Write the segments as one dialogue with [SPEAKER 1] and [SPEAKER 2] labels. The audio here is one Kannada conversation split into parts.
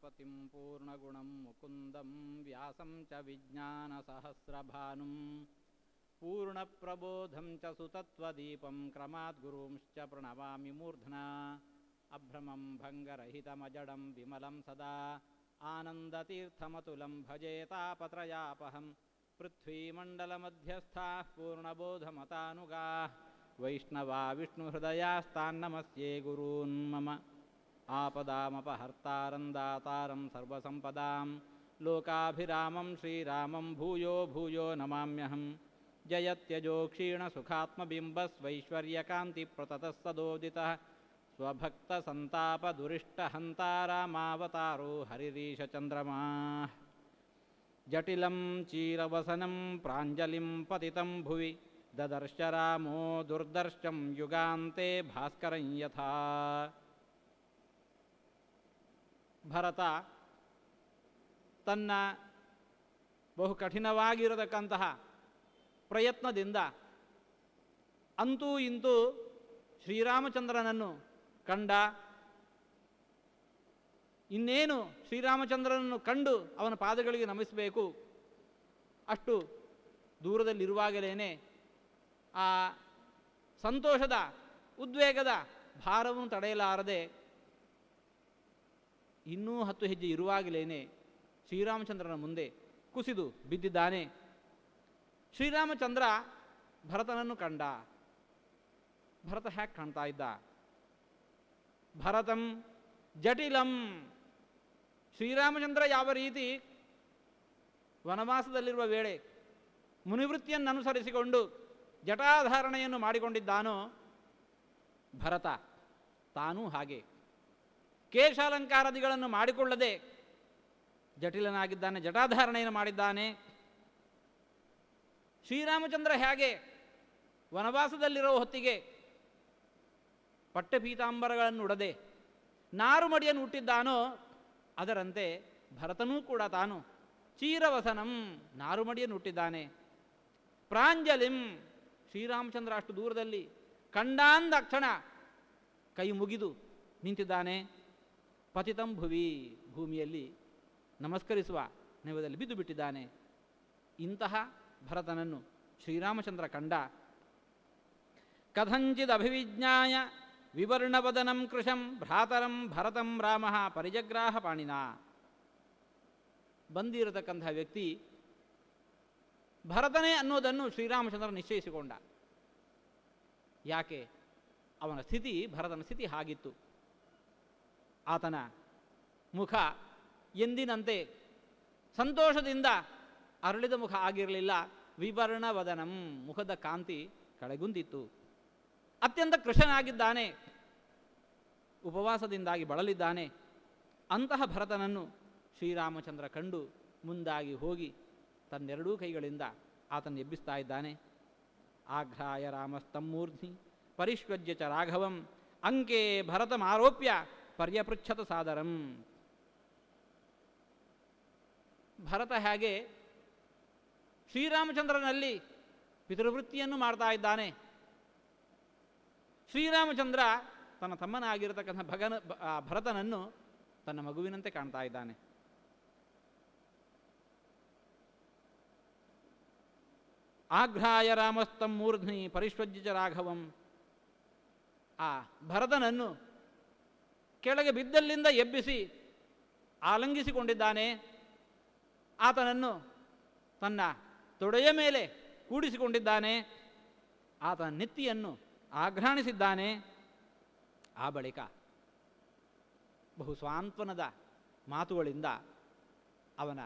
[SPEAKER 1] ಉಮಾಪತಿಂ ಪೂರ್ಣಗುಣಂ ಮುಕುಂದಂ ವ್ಯಾಸಂ ಚ ವಿಜ್ಞಾನಸಹಸ್ರಭಾನುಂ ಪೂರ್ಣಪ್ರಬೋಧಂ ಚ ಸುತತ್ವದೀಪಂ ಕ್ರಮಾತ್ ಗುರುಂಶ್ಚ ಪ್ರಣಮಾಮಿ ಮೂರ್ಧ್ನಾ ಅಭ್ರಮಂ ಭಂಗರಹಿತಮಜಡಂ ವಿಮಲಂ ಸದಾ ಆನಂದತೀರ್ಥಮತುಲಂ ಭಜೆ ತಾಪತ್ರಯಾಪಹಂ ಪೃಥ್ವೀಮಂಡಲಮಧ್ಯಸ್ಥಾಃ ಪೂರ್ಣಬೋಧಮತಾನುಗಾಃ ವೈಷ್ಣವಾ ವಿಷ್ಣುಹೃದಯಾಸ್ತಾನ್ನಮಸ್ಯೆ ಗುರೂನ್ ಮಮ ಆಪದಾಮಪಹರ್ತಾರಂ ದಾತಾರಂ ಸರ್ವಸಂಪದಾಂ ಲೋಕಾಭಿರಾಮಂ ಶ್ರೀರಾಮಂ ಭೂಯೋ ಭೂಯೋ ನಮಾಮ್ಯಹಂ ಜಯತ್ಯಜೋ ಕ್ಷೀಣಸುಖಾತ್ಮಬಿಂಬಸ್ವೈಶ್ವರ್ಯಕಾಂತಿಪ್ರತತಃ ಸದೋದಿತಃ ಸ್ವಭಕ್ತಸಂತಾಪದುರಿಷ್ಟಹಂತಾರಾಮಾವತಾರೋ ಹರಿರೀಶಚಂದ್ರಮಾಃ ಜಟಿಲಂ ಚೀರವಸನಂ ಪ್ರಾಂಜಲಿಂ ಪತಿತಂ ಭುವಿ ದದರ್ಶ ರಾಮೋ ದುರ್ದರ್ಶಂ ಯುಗಾಂತೆ ಭಾಸ್ಕರಂ ಯಥಾ. ಭರತ ತನ್ನ ಬಹು ಕಠಿಣವಾಗಿರತಕ್ಕಂತಹ ಪ್ರಯತ್ನದಿಂದ ಅಂತೂ ಇಂತೂ ಶ್ರೀರಾಮಚಂದ್ರನನ್ನು ಕಂಡ. ಇನ್ನೇನು ಶ್ರೀರಾಮಚಂದ್ರನನ್ನು ಕಂಡು ಅವನ ಪಾದಗಳಿಗೆ ನಮಿಸಬೇಕು. ಅಷ್ಟು ದೂರದಲ್ಲಿರುವಾಗಲೇ ಆ ಸಂತೋಷದ ಉದ್ವೇಗದ ಭಾರವನ್ನು ತಡೆಯಲಾರದೆ ಇನ್ನೂ 10 ಹೆಜ್ಜೆ ಇರುವಾಗಲೇ ಶ್ರೀರಾಮಚಂದ್ರನ ಮುಂದೆ ಕುಸಿದು ಬಿದ್ದಿದ್ದಾನೆ. ಶ್ರೀರಾಮಚಂದ್ರ ಭರತನನ್ನು ಕಂಡ. ಭರತ ಹ್ಯಾಕ್ ಕಾಣ್ತಾ ಇದ್ದ? ಭರತಂ ಜಟಿಲಂ. ಶ್ರೀರಾಮಚಂದ್ರ ಯಾವ ರೀತಿ ವನವಾಸದಲ್ಲಿರುವ ವೇಳೆ ಮುನಿವೃತ್ತಿಯನ್ನು ಅನುಸರಿಸಿಕೊಂಡು ಜಟಾಧಾರಣೆಯನ್ನು ಮಾಡಿಕೊಂಡಿದ್ದಾನೋ ಭರತ ತಾನೂ ಹಾಗೆ ಕೇಶಾಲಂಕಾರಾದಿಗಳನ್ನು ಮಾಡಿಕೊಳ್ಳದೆ ಜಟಿಲನಾಗಿದ್ದಾನೆ, ಜಟಾಧಾರಣೆಯನ್ನು ಮಾಡಿದ್ದಾನೆ. ಶ್ರೀರಾಮಚಂದ್ರ ಹೇಗೆ ವನವಾಸದಲ್ಲಿರೋ ಹೊತ್ತಿಗೆ ಪಟ್ಟಪೀತಾಂಬರಗಳನ್ನು ಉಡದೆ ನಾರುಮಡಿಯನ್ನು ಹುಟ್ಟಿದ್ದಾನೋ ಅದರಂತೆ ಭರತನೂ ಕೂಡ ತಾನು ಚೀರವಸನಂ ನಾರುಮಡಿಯನ್ನು ಹುಟ್ಟಿದ್ದಾನೆ. ಪ್ರಾಂಜಲಿಂ ಶ್ರೀರಾಮಚಂದ್ರ ಅಷ್ಟು ದೂರದಲ್ಲಿ ಕಂಡಾಂದಾಕ್ಷಣ ಕೈ ಮುಗಿದು ನಿಂತಿದ್ದಾನೆ. ಪತಿತಂ ಭುವಿ ಭೂಮಿಯಲ್ಲಿ ನಮಸ್ಕರಿಸುವ ನೆವದಲ್ಲಿ ಬಿದ್ದು ಬಿಟ್ಟಿದ್ದಾನೆ. ಇಂತಹ ಭರತನನ್ನು ಶ್ರೀರಾಮಚಂದ್ರ ಕಂಡ. ಕಥಂಚಿದ್ ಅಭಿವಿಜ್ಞಾಯ ವಿವರ್ಣವದನಂ ಕೃಶಂ ಭ್ರಾತರಂ ಭರತಂ ರಾಮ ಪರಿಜಗ್ರಾಹ ಪಾಣಿನ. ಬಂದಿರತಕ್ಕಂತಹ ವ್ಯಕ್ತಿ ಭರತನೇ ಅನ್ನೋದನ್ನು ಶ್ರೀರಾಮಚಂದ್ರ ನಿಶ್ಚಯಿಸಿಕೊಂಡ. ಯಾಕೆ? ಅವನ ಸ್ಥಿತಿ, ಭರತನ ಸ್ಥಿತಿ ಹಾಗಿತ್ತು. ಆತನ ಮುಖ ಎಂದಿನಂತೆ ಸಂತೋಷದಿಂದ ಅರಳಿದ ಮುಖ ಆಗಿರಲಿಲ್ಲ. ವಿವರ್ಣವದನಂ ಮುಖದ ಕಾಂತಿ ಕಳೆಗುಂದಿತ್ತು. ಅತ್ಯಂತ ಕೃಶನಾಗಿದ್ದಾನೆ, ಉಪವಾಸದಿಂದಾಗಿ ಬಳಲಿದ್ದಾನೆ. ಅಂತಹ ಭರತನನ್ನು ಶ್ರೀರಾಮಚಂದ್ರ ಕಂಡು ಮುಂದಾಗಿ ಹೋಗಿ ತನ್ನೆರಡೂ ಕೈಗಳಿಂದ ಆತನ್ನು ಎಬ್ಬಿಸ್ತಾ ಇದ್ದಾನೆ. ಆಘ್ರಾಯ ರಾಮಸ್ತಮ್ಮೂರ್ಧ್ನಿ ಪರಿಷ್ವಜ್ಯ ಚ ರಾಘವಂ ಅಂಕೆ ಭರತಮಾರೋಪ್ಯ ಪರ್ಯಪೃಚ್ಛತ ಸಾದರಂ. ಭರತ ಹೇಗೆ ಶ್ರೀರಾಮಚಂದ್ರನಲ್ಲಿ ಪಿತೃವೃತ್ತಿಯನ್ನು ಮಾಡ್ತಾ ಇದ್ದಾನೆ, ಶ್ರೀರಾಮಚಂದ್ರ ತನ್ನ ತಮ್ಮನಾಗಿರತಕ್ಕಂಥ ಭರತನನ್ನು ತನ್ನ ಮಗುವಿನಂತೆ ಕಾಣ್ತಾ ಇದ್ದಾನೆ. ಆಘ್ರಾಯ ರಾಮಸ್ತಂ ಮೂರ್ಧ್ನಿ ಪರಿಷ್ವಜ್ಯ ರಾಘವಂ. ಆ ಭರತನನ್ನು ಕೆಳಗೆ ಬಿದ್ದಲ್ಲಿಂದ ಎಬ್ಬಿಸಿ ಆಲಂಗಿಸಿಕೊಂಡಿದ್ದಾನೆ. ಆತನನ್ನು ತನ್ನ ತೊಡೆಯ ಮೇಲೆ ಕೂಡಿಸಿಕೊಂಡಿದ್ದಾನೆ. ಆತನ ನೆತ್ತಿಯನ್ನು ಆಘ್ರಾಣಿಸಿದ್ದಾನೆ. ಆ ಬಳಿಕ ಬಹು ಸ್ವಾಂತ್ವನದ ಮಾತುಗಳಿಂದ ಅವನ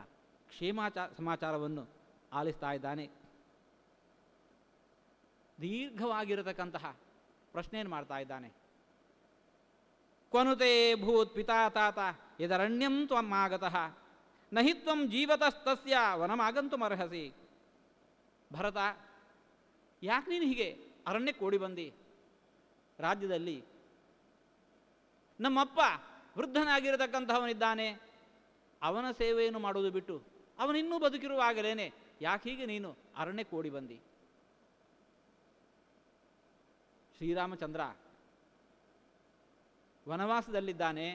[SPEAKER 1] ಸಮಾಚಾರವನ್ನು ಆಲಿಸ್ತಾ ಇದ್ದಾನೆ. ದೀರ್ಘವಾಗಿರತಕ್ಕಂತಹ ಪ್ರಶ್ನೆಯನ್ನು ಮಾಡ್ತಾ ಇದ್ದಾನೆ. ಕ್ವನುತೆ ಭೂತ್ ಪಿತಾ ತಾತ ಯದರಣ್ಯಂ ತ್ವಮಾಗತಃ ನಹಿ ತ್ವಂ ಜೀವತಸ್ತಸ್ಯ ವನಮಾಗಂತುಮರ್ಹಸಿ. ಭರತ, ಯಾಕೆ ನೀನು ಹೀಗೆ ಅರಣ್ಯಕ್ಕೆ ಓಡಿ ಬಂದಿ? ರಾಜ್ಯದಲ್ಲಿ ನಮ್ಮಪ್ಪ ವೃದ್ಧನಾಗಿರತಕ್ಕಂಥವನಿದ್ದಾನೆ, ಅವನ ಸೇವೆಯನ್ನು ಮಾಡುವುದು ಬಿಟ್ಟು ಅವನಿನ್ನೂ ಬದುಕಿರುವಾಗಲೇ ಯಾಕೆ ಹೀಗೆ ನೀನು ಅರಣ್ಯಕ್ಕೆ ಓಡಿ ಬಂದಿ? ಶ್ರೀರಾಮಚಂದ್ರ ವನವಾಸದಲ್ಲಿದ್ದಾನೆ.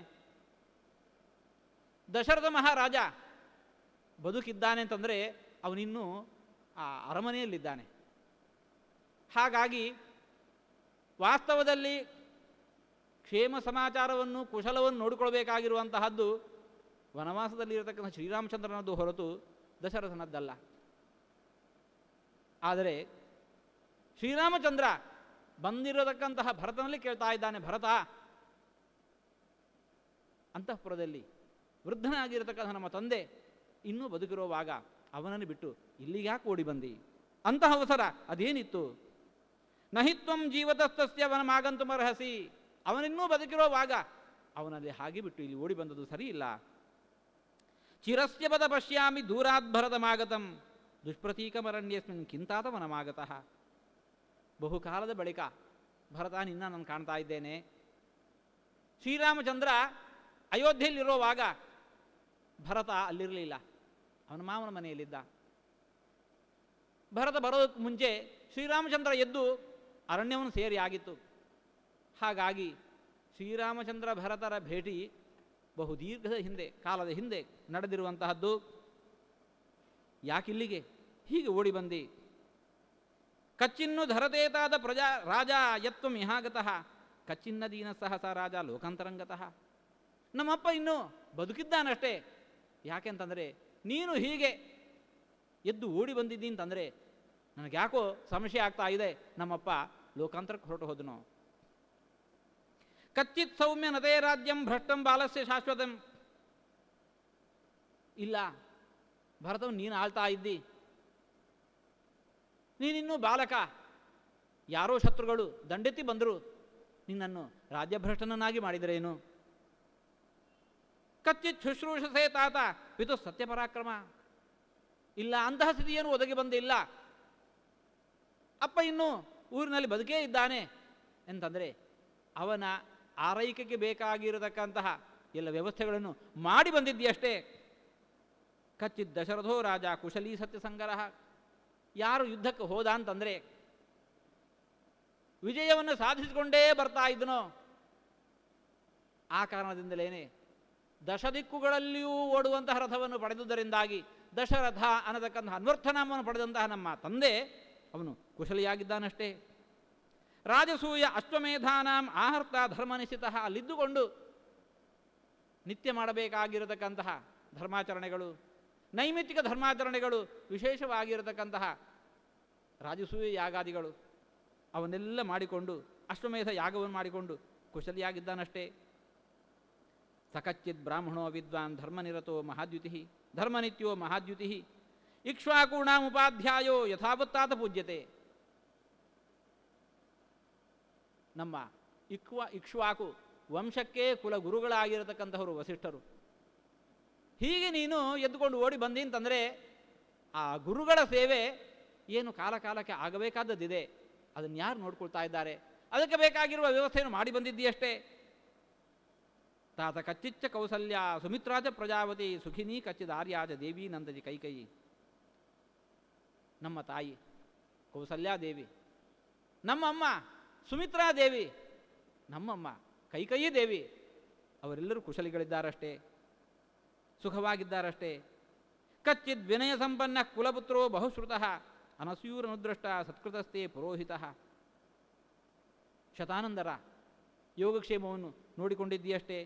[SPEAKER 1] ದಶರಥ ಮಹಾರಾಜ ಬದುಕಿದ್ದಾನೆ ಅಂತಂದರೆ ಅವನಿನ್ನೂ ಆ ಅರಮನೆಯಲ್ಲಿದ್ದಾನೆ. ಹಾಗಾಗಿ ವಾಸ್ತವದಲ್ಲಿ ಕ್ಷೇಮ ಸಮಾಚಾರವನ್ನು ಕುಶಲವನ್ನು ನೋಡಿಕೊಳ್ಬೇಕಾಗಿರುವಂತಹದ್ದು ವನವಾಸದಲ್ಲಿರತಕ್ಕಂಥ ಶ್ರೀರಾಮಚಂದ್ರನದ್ದು ಹೊರತು ದಶರಥನದ್ದಲ್ಲ. ಆದರೆ ಶ್ರೀರಾಮಚಂದ್ರ ಬಂದಿರತಕ್ಕಂತಹ ಭರತನಲ್ಲಿ ಕೇಳ್ತಾ ಇದ್ದಾನೆ, ಭರತ, ಅಂತಃಪುರದಲ್ಲಿ ವೃದ್ಧನಾಗಿರತಕ್ಕಂಥ ನಮ್ಮ ತಂದೆ ಇನ್ನೂ ಬದುಕಿರುವಾಗ ಅವನನ್ನು ಬಿಟ್ಟು ಇಲ್ಲಿಗ್ಯಾಕೆ ಓಡಿ ಬಂದಿ? ಅಂತಹ ಅವಸರ ಅದೇನಿತ್ತು? ನಹಿತ್ವಂ ಜೀವತಸ್ತಸ್ಯ ವನಮಾಗಂತುಮರ್ಹಸಿ, ಅವನಿನ್ನೂ ಬದುಕಿರುವಾಗ ಅವನಲ್ಲಿ ಹಾಗೆ ಬಿಟ್ಟು ಇಲ್ಲಿ ಓಡಿ ಬಂದದ್ದು ಸರಿ ಇಲ್ಲ. ಚಿರಸ್ಯ ಪದ ಪಶ್ಯಾಮಿ ದೂರಾತ್ ಭರತಮಾಗತಂ ದುಷ್ಪ್ರತೀಕಮರಣ್ಯಸ್ಮಿನ್ ಕಿಂತಾತ ವನಮಾಗತಃ. ಬಹುಕಾಲದ ಬಳಿಕ ಭರತ ನಿನ್ನ ನಾನು ಕಾಣ್ತಾ ಇದ್ದೇನೆ. ಶ್ರೀರಾಮಚಂದ್ರ ಅಯೋಧ್ಯೆಯಲ್ಲಿರುವಾಗ ಭರತ ಅಲ್ಲಿರಲಿಲ್ಲ, ಅವನ ಮಾವನ ಮನೆಯಲ್ಲಿದ್ದ. ಭರತ ಬರೋದಕ್ಕೆ ಮುಂಚೆ ಶ್ರೀರಾಮಚಂದ್ರ ಎದ್ದು ಅರಣ್ಯವನ್ನು ಸೇರಿ ಆಗಿತ್ತು. ಹಾಗಾಗಿ ಶ್ರೀರಾಮಚಂದ್ರ ಭರತರ ಭೇಟಿ ಬಹು ದೀರ್ಘದ ಹಿಂದೆ, ಕಾಲದ ಹಿಂದೆ ನಡೆದಿರುವಂತಹದ್ದು. ಯಾಕಿಲ್ಲಿಗೆ ಹೀಗೆ ಓಡಿ ಬಂದಿ? ಕಚ್ಚಿನ್ನು ಧರತೇತಾದ ಪ್ರಜಾ ರಾಜ ಯತ್ವಂ ಇಹಾಗತಃ ಕಚ್ಚಿನ್ನ ದೀನ ಸಹಸ ರಾಜ ಲೋಕಾಂತರಂಗತಃ. ನಮ್ಮಪ್ಪ ಇನ್ನೂ ಬದುಕಿದ್ದಾನಷ್ಟೇ. ಯಾಕೆಂತಂದರೆ ನೀನು ಹೀಗೆ ಎದ್ದು ಓಡಿ ಬಂದಿದ್ದಿ ಅಂತಂದರೆ ನನಗೆ ಯಾಕೋ ಸಂಶಯ ಆಗ್ತಾ ಇದೆ, ನಮ್ಮಪ್ಪ ಲೋಕಾಂತರಕ್ಕೆ ಹೊರಟು ಹೋದನು. ಕಚ್ಚಿತ್ ಸೌಮ್ಯ ನದೇ ರಾಜ್ಯಂ ಭ್ರಷ್ಟಂ ಬಾಲಸ್ಯ ಶಾಶ್ವತಂ. ಇಲ್ಲ ಭರತವು ನೀನು ಆಳ್ತಾ ಇದ್ದಿ, ನೀನಿನ್ನೂ ಬಾಲಕ, ಯಾರೋ ಶತ್ರುಗಳು ದಂಡೆತ್ತಿ ಬಂದರು, ನಿನ್ನನ್ನು ರಾಜ್ಯಭ್ರಷ್ಟನನ್ನಾಗಿ ಮಾಡಿದರೇನು? ಕಚ್ಚಿತ್ ಶುಶ್ರೂಷಸೇ ತಾತ ಪಿತು ಸತ್ಯಪರಾಕ್ರಮ. ಇಲ್ಲ, ಅಂತಹ ಸ್ಥಿತಿಯನ್ನು ಒದಗಿ ಬಂದಿಲ್ಲ. ಅಪ್ಪ ಇನ್ನೂ ಊರಿನಲ್ಲಿ ಬದುಕೇ ಇದ್ದಾನೆ ಅಂತಂದರೆ ಅವನ ಆರೈಕೆಗೆ ಬೇಕಾಗಿರತಕ್ಕಂತಹ ಎಲ್ಲ ವ್ಯವಸ್ಥೆಗಳನ್ನು ಮಾಡಿ ಬಂದಿದ್ದೀಯಷ್ಟೇ. ಕಚ್ಚಿತ್ ದಶರಥೋ ರಾಜ ಕುಶಲೀ ಸತ್ಯಸಂಗರಃ. ಯಾರು ಯುದ್ಧಕ್ಕೆ ಹೋದ ಅಂತಂದರೆ ವಿಜಯವನ್ನು ಸಾಧಿಸಿಕೊಂಡೇ ಬರ್ತಾ ಇದ್ದನೋ ಆ ಕಾರಣದಿಂದಲೇನೆ ದಶದಿಕ್ಕುಗಳಲ್ಲಿಯೂ ಓಡುವಂತಹ ರಥವನ್ನು ಪಡೆದುದರಿಂದಾಗಿ ದಶರಥ ಅನ್ನತಕ್ಕಂತಹ ಅನ್ವರ್ಥನಾಮವನ್ನು ಪಡೆದಂತಹ ನಮ್ಮ ತಂದೆ ಅವನು ಕುಶಲಿಯಾಗಿದ್ದಾನಷ್ಟೇ. ರಾಜಸೂಯ ಅಶ್ವಮೇಧಾನಾಂ ಆಹರ್ತ ಧರ್ಮನಿಶ್ಚಿತಃ. ಅಲ್ಲಿದ್ದುಕೊಂಡು ನಿತ್ಯ ಮಾಡಬೇಕಾಗಿರತಕ್ಕಂತಹ ಧರ್ಮಾಚರಣೆಗಳು, ನೈಮಿತ್ತಿಕ ಧರ್ಮಾಚರಣೆಗಳು, ವಿಶೇಷವಾಗಿರತಕ್ಕಂತಹ ರಾಜಸೂಯ ಯಾಗಾದಿಗಳು ಅವನ್ನೆಲ್ಲ ಮಾಡಿಕೊಂಡು ಅಶ್ವಮೇಧ ಯಾಗವನ್ನು ಮಾಡಿಕೊಂಡು ಕುಶಲಿಯಾಗಿದ್ದಾನಷ್ಟೇ. ಸಕಚ್ಚಿತ್ ಬ್ರಾಹ್ಮಣೋ ವಿದ್ವಾನ್ ಧರ್ಮನಿರತೋ ಮಹಾದ್ಯುತಿ ಧರ್ಮನಿತ್ಯೋ ಮಹಾದ್ಯುತಿ ಇಕ್ಷ್ವಾಕೂಣಾಮುಪಾಧ್ಯಾಯೋ ಯಥಾವತ್ತಾತ ಪೂಜ್ಯತೆ. ನಮ್ಮ ಇಕ್ಷ್ವಾಕು ವಂಶಕ್ಕೆ ಕುಲಗುರುಗಳಾಗಿರತಕ್ಕಂಥವರು ವಸಿಷ್ಠರು. ಹೀಗೆ ನೀನು ಎದ್ದುಕೊಂಡು ಓಡಿ ಬಂದಿ ಅಂತಂದರೆ ಆ ಗುರುಗಳ ಸೇವೆ ಏನು ಕಾಲ ಕಾಲಕ್ಕೆ ಆಗಬೇಕಾದದ್ದಿದೆ, ಅದನ್ನು ಯಾರು ನೋಡ್ಕೊಳ್ತಾ ಇದ್ದಾರೆ? ಅದಕ್ಕೆ ಬೇಕಾಗಿರುವ ವ್ಯವಸ್ಥೆಯನ್ನು ಮಾಡಿ ಬಂದಿದ್ದೀಯಷ್ಟೇ. ತಾತ ಕಚ್ಚಿಚ್ಚ ಕೌಸಲ್ಯ ಸುಮಿತ್ರಾಜ ಪ್ರಜಾವತಿ ಸುಖಿನಿ ಕಚ್ಚಿದಾರ್ಯಾಜ ದೇವಿ ನಂದಜಿ ಕೈಕಯಿ. ನಮ್ಮ ತಾಯಿ ಕೌಸಲ್ಯಾದೇವಿ, ನಮ್ಮಮ್ಮ ಸುಮಿತ್ರಾದೇವಿ, ನಮ್ಮಮ್ಮ ಕೈಕಯಿ ದೇವಿ, ಅವರೆಲ್ಲರೂ ಕುಶಲಿಗಳಿದ್ದಾರಷ್ಟೇ, ಸುಖವಾಗಿದ್ದಾರಷ್ಟೇ. ಕಚ್ಚಿದ್ ವಿನಯ ಸಂಪನ್ನ ಕುಲಪುತ್ರೋ ಬಹುಶ್ರುತಃ ಅನಸೂರನುದೃಷ್ಟ ಸತ್ಕೃತಸ್ಥೆ ಪುರೋಹಿತ. ಶತಾನಂದರ ಯೋಗಕ್ಷೇಮವನ್ನು ನೋಡಿಕೊಂಡಿದ್ದೀಯಷ್ಟೇ.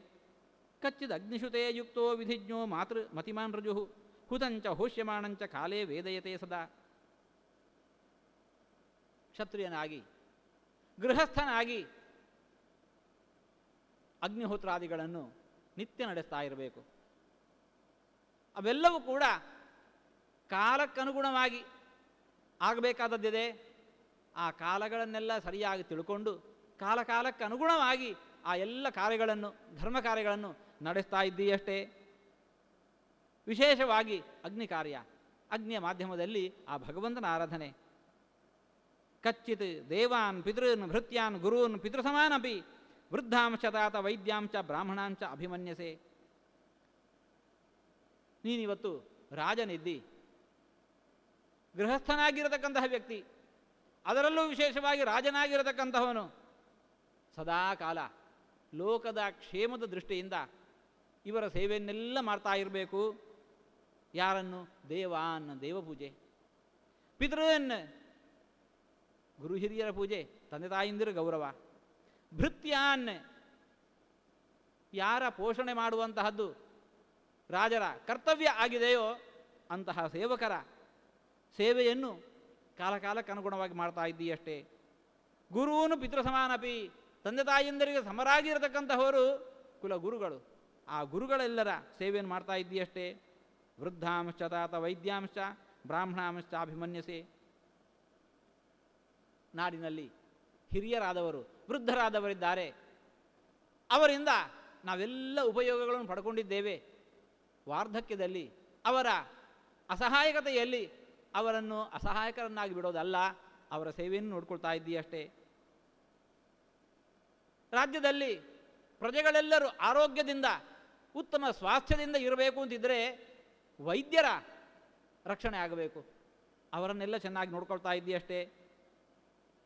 [SPEAKER 1] ಕಚ್ಚಿದ್ ಅಗ್ನಿಶುತೆ ಯುಕ್ತೋ ವಿಧಿಜ್ಞೋ ಮತಿಮಾನ್ ರಜು ಹುತಂಚ ಹೋಷ್ಯಮಾಣಂಚ ಕಾಲೇ ವೇದಯತೆ ಸದಾ. ಕ್ಷತ್ರಿಯನಾಗಿ ಗೃಹಸ್ಥನಾಗಿ ಅಗ್ನಿಹೋತ್ರಾದಿಗಳನ್ನು ನಿತ್ಯ ನಡೆಸ್ತಾ ಇರಬೇಕು. ಅವೆಲ್ಲವೂ ಕೂಡ ಕಾಲಕ್ಕನುಗುಣವಾಗಿ ಆಗಬೇಕಾದದ್ದಿದೆ. ಆ ಕಾಲಗಳನ್ನೆಲ್ಲ ಸರಿಯಾಗಿ ತಿಳ್ಕೊಂಡು ಕಾಲ ಕಾಲಕ್ಕೆ ಅನುಗುಣವಾಗಿ ಆ ಎಲ್ಲ ಕಾರ್ಯಗಳನ್ನು, ಧರ್ಮ ಕಾರ್ಯಗಳನ್ನು ನಡೆಸ್ತಾ ಇದ್ದೀಯಷ್ಟೇ. ವಿಶೇಷವಾಗಿ ಅಗ್ನಿ ಕಾರ್ಯ, ಅಗ್ನಿಯ ಮಾಧ್ಯಮದಲ್ಲಿ ಆ ಭಗವಂತನ ಆರಾಧನೆ. ಕಚ್ಚಿತ್ ದೇವಾನ್ ಪಿತೃನ್ ಭೃತ್ಯಾನ್ ಗುರೂನ್ ಪಿತೃಸಮಾನಪಿ ವೃದ್ಧಾಂಶ ತಾತ ವೈದ್ಯಾಂಶ ಬ್ರಾಹ್ಮಣಾಂಶ ಅಭಿಮನ್ಯಸೆ. ನೀನಿವತ್ತು ರಾಜನಿದ್ದಿ, ಗೃಹಸ್ಥನಾಗಿರತಕ್ಕಂತಹ ವ್ಯಕ್ತಿ, ಅದರಲ್ಲೂ ವಿಶೇಷವಾಗಿ ರಾಜನಾಗಿರತಕ್ಕಂತಹವನು ಸದಾ ಕಾಲ ಲೋಕದ ಕ್ಷೇಮದ ದೃಷ್ಟಿಯಿಂದ ಇವರ ಸೇವೆಯನ್ನೆಲ್ಲ ಮಾಡ್ತಾ ಇರಬೇಕು. ಯಾರನ್ನು? ದೇವಾನ್, ದೇವಪೂಜೆ. ಪಿತೃನ್, ಗುರು ಹಿರಿಯರ ಪೂಜೆ, ತಂದೆ ತಾಯಿಂದಿರ ಗೌರವ. ಭೃತ್ಯಾನ್, ಯಾರ ಪೋಷಣೆ ಮಾಡುವಂತಹದ್ದು ರಾಜರ ಕರ್ತವ್ಯ ಆಗಿದೆಯೋ ಅಂತಹ ಸೇವಕರ ಸೇವೆಯನ್ನು ಕಾಲಕಾಲಕ್ಕೆ ಅನುಗುಣವಾಗಿ ಮಾಡ್ತಾ ಇದ್ದೀಯಷ್ಟೇ. ಗುರುವನು ಪಿತೃ ಸಮಾನಪಿ, ತಂದೆ ತಾಯಿಂದರಿಗೆ ಸಮರಾಗಿರತಕ್ಕಂತಹವರು ಕುಲಗುರುಗಳು. ಆ ಗುರುಗಳೆಲ್ಲರ ಸೇವೆಯನ್ನು ಮಾಡ್ತಾ ಇದ್ದೀಯಷ್ಟೇ. ವೃದ್ಧಾಂಶ ತಾತ ವೈದ್ಯಾಂಶ ಬ್ರಾಹ್ಮಣಾಂಶ ಅಭಿಮನ್ಯಸೆ. ನಾಡಿನಲ್ಲಿ ಹಿರಿಯರಾದವರು, ವೃದ್ಧರಾದವರಿದ್ದಾರೆ. ಅವರಿಂದ ನಾವೆಲ್ಲ ಉಪಯೋಗಗಳನ್ನು ಪಡ್ಕೊಂಡಿದ್ದೇವೆ. ವಾರ್ಧಕ್ಯದಲ್ಲಿ ಅವರ ಅಸಹಾಯಕತೆಯಲ್ಲಿ ಅವರನ್ನು ಅಸಹಾಯಕರನ್ನಾಗಿ ಬಿಡೋದಲ್ಲ, ಅವರ ಸೇವೆಯನ್ನು ನೋಡ್ಕೊಳ್ತಾ ಇದ್ದೀಯಷ್ಟೇ. ರಾಜ್ಯದಲ್ಲಿ ಪ್ರಜೆಗಳೆಲ್ಲರೂ ಆರೋಗ್ಯದಿಂದ ಉತ್ತಮ ಸ್ವಾಸ್ಥ್ಯದಿಂದ ಇರಬೇಕು ಅಂತಿದ್ದರೆ ವೈದ್ಯರ ರಕ್ಷಣೆ ಆಗಬೇಕು. ಅವರನ್ನೆಲ್ಲ ಚೆನ್ನಾಗಿ ನೋಡ್ಕೊಳ್ತಾ ಇದ್ದೀಯಷ್ಟೇ.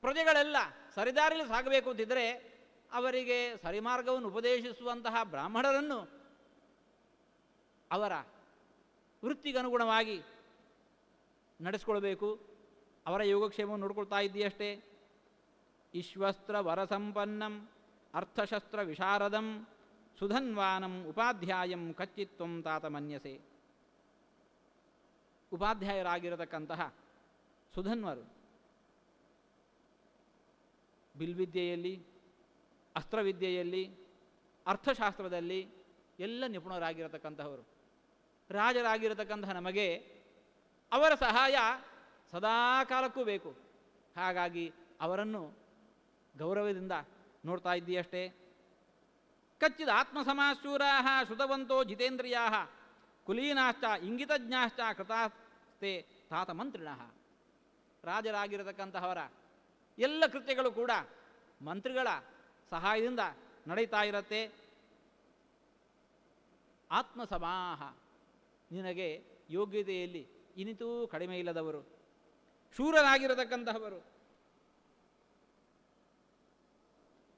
[SPEAKER 1] ಪ್ರಜೆಗಳೆಲ್ಲ ಸರಿದಾರಿಯಲ್ಲಿ ಸಾಗಬೇಕು ಅಂತಿದ್ದರೆ ಅವರಿಗೆ ಸರಿಮಾರ್ಗವನ್ನು ಉಪದೇಶಿಸುವಂತಹ ಬ್ರಾಹ್ಮಣರನ್ನು ಅವರ ವೃತ್ತಿಗನುಗುಣವಾಗಿ ನಡೆಸ್ಕೊಳ್ಬೇಕು. ಅವರ ಯೋಗಕ್ಷೇಮವನ್ನು ನೋಡ್ಕೊಳ್ತಾ ಇದ್ದೀಯಷ್ಟೇ. ಈಶ್ವಸ್ತ್ರ ವರಸಂಪನ್ನಂ ಅರ್ಥಶಸ್ತ್ರ ವಿಶಾರದಂ ಸುಧನ್ವಾನಂ ಉಪಾಧ್ಯಾಯಂ ಕಚ್ಚಿತ್ವಂ ತಾತ ಮನ್ಯಸೆ. ಉಪಾಧ್ಯಾಯರಾಗಿರತಕ್ಕಂತಹ ಸುಧನ್ವರು ಬಿಲ್ವಿದ್ಯೆಯಲ್ಲಿ, ಅಸ್ತ್ರವಿದ್ಯೆಯಲ್ಲಿ, ಅರ್ಥಶಾಸ್ತ್ರದಲ್ಲಿ ಎಲ್ಲ ನಿಪುಣರಾಗಿರತಕ್ಕಂತಹವರು. ರಾಜರಾಗಿರತಕ್ಕಂತಹ ನಮಗೆ ಅವರ ಸಹಾಯ ಸದಾ ಕಾಲಕ್ಕೂ ಬೇಕು. ಹಾಗಾಗಿ ಅವರನ್ನು ಗೌರವದಿಂದ ನೋಡ್ತಾ ಇದ್ದೀಯಷ್ಟೇ. ಕಚ್ಚಿದ ಆತ್ಮಸಮಾಶೂರಾ ಶ್ರುತವಂತೋ ಜಿತೇಂದ್ರಿಯಾ ಕುಲೀನಾಶ್ಚ ಇಂಗಿತಜ್ಞಾಶ್ಚ ಕೃತಾಸ್ತೆ ತಾತ ಮಂತ್ರಿಣ. ರಾಜರಾಗಿರತಕ್ಕಂತಹವರ ಎಲ್ಲ ಕೃತ್ಯಗಳು ಕೂಡ ಮಂತ್ರಿಗಳ ಸಹಾಯದಿಂದ ನಡೀತಾ ಇರತ್ತೆ. ಆತ್ಮಸಮಾಹ, ನಿನಗೆ ಯೋಗ್ಯತೆಯಲ್ಲಿ ಇನಿತೂ ಕಡಿಮೆ ಇಲ್ಲದವರು, ಶೂರರಾಗಿರತಕ್ಕಂತಹವರು,